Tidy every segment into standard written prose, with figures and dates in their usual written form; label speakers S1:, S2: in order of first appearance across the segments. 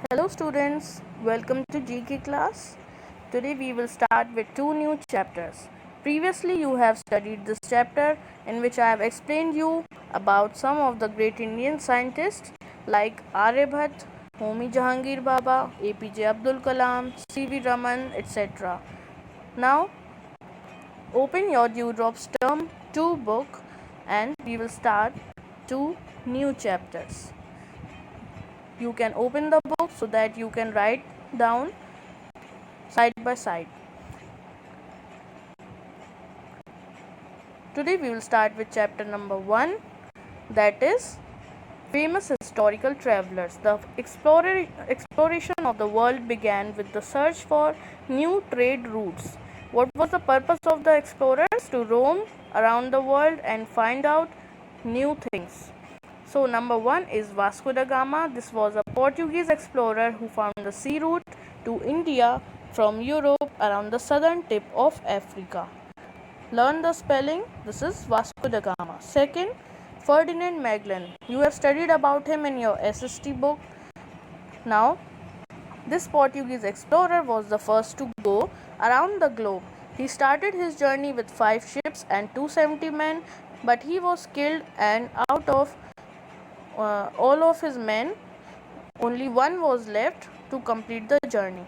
S1: Hello students, welcome to GK class. Today we will start with two new chapters. Previously you have studied this chapter in which I have explained you about some of the great Indian scientists like Aryabhat, Homi Jahangir Baba, APJ Abdul Kalam, C.V. Raman, etc. Now open your Dewdrops Term 2 book and we will start two new chapters. You can open the book so that you can write down side by side. Today we will start with chapter number 1, that is famous historical travelers. The exploration of the world began with the search for new trade routes. What was the purpose of the explorers? To roam around the world and find out new things. So number 1 is Vasco da Gama. This was a Portuguese explorer who found the sea route to India from Europe around the southern tip of Africa. Learn the spelling. This is Vasco da Gama. Second, Ferdinand Magellan. You have studied about him in your SST book. Now, this Portuguese explorer was the first to go around the globe. He started his journey with 5 ships and 270 men, but he was killed, and out of all of his men, only one was left to complete the journey.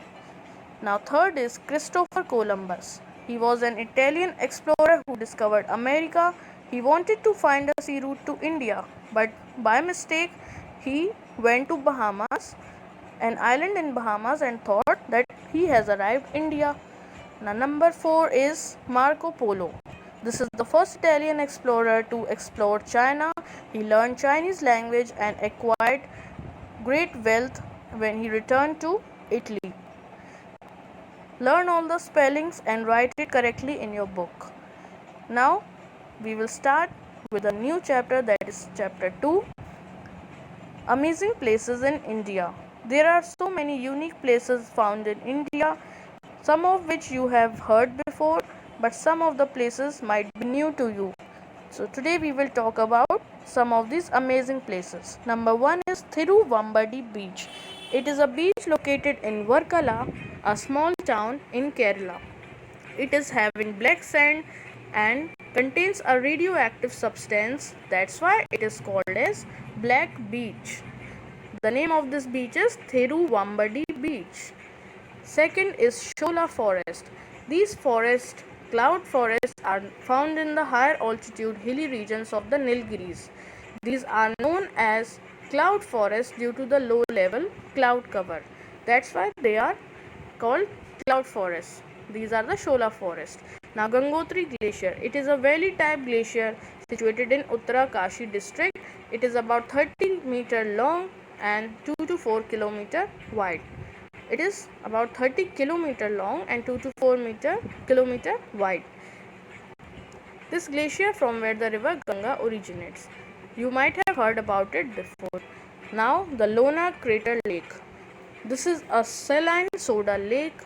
S1: Now, third is Christopher Columbus. He was an Italian explorer who discovered America. He wanted to find a sea route to India, but by mistake, he went to Bahamas, an island in Bahamas, and thought that he has arrived India. Now, number 4 is Marco Polo. This is the first Italian explorer to explore China. He learned Chinese language and acquired great wealth when he returned to Italy. Learn all the spellings and write it correctly in your book. Now we will start with a new chapter, that is chapter 2, Amazing Places in India. There are so many unique places found in India, some of which you have heard before, but some of the places might be new to you. So today we will talk about some of these amazing places. Number 1 is Thiruvambadi Beach. It is a beach located in Varkala, a small town in Kerala. It is having black sand and contains a radioactive substance. That's why it is called as Black Beach. The name of this beach is Thiruvambadi Beach. Second is Shola Forest. These cloud forests, are found in the higher altitude hilly regions of the Nilgiris. These are known as cloud forests due to the low level cloud cover. That's why they are called cloud forests. These are the Shola forest. Now Gangotri Glacier. It is a valley type glacier situated in Uttarakashi district. It is about 30 meter long and 2 to 4 kilometer wide. It is about 30 kilometer long and 2 to 4 kilometer wide. This glacier from where the river Ganga originates. You might have heard about it before. Now the Lona Crater Lake. This is a saline soda lake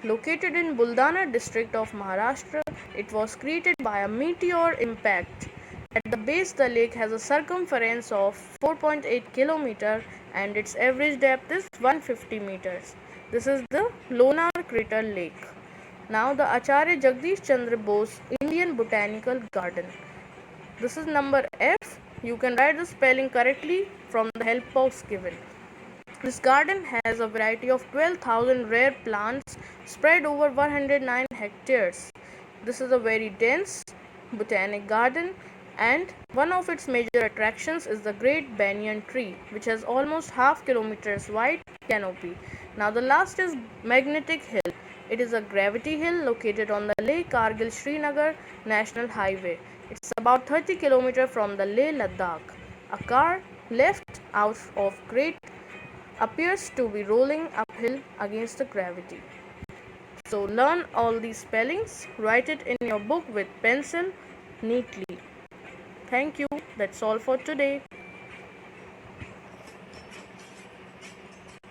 S1: located in Buldana district of Maharashtra. It was created by a meteor impact. At the base, the lake has a circumference of 4.8 km and its average depth is 150 meters. This is the Lonar Crater Lake. Now the Acharya Jagdish Chandra Bose Indian Botanical Garden. This is number F. You can write the spelling correctly from the help box given. This garden has a variety of 12,000 rare plants spread over 109 hectares. This is a very dense botanic garden, and one of its major attractions is the great banyan tree, which has almost half kilometers wide canopy. Now the last is Magnetic Hill. It is a gravity hill located on the Leh Kargil Srinagar National Highway. It's about 30 kilometers from the Leh Ladakh. A car left out of crate appears to be rolling uphill against the gravity. So learn all these spellings, write it in your book with pencil neatly. Thank you. That's all for today.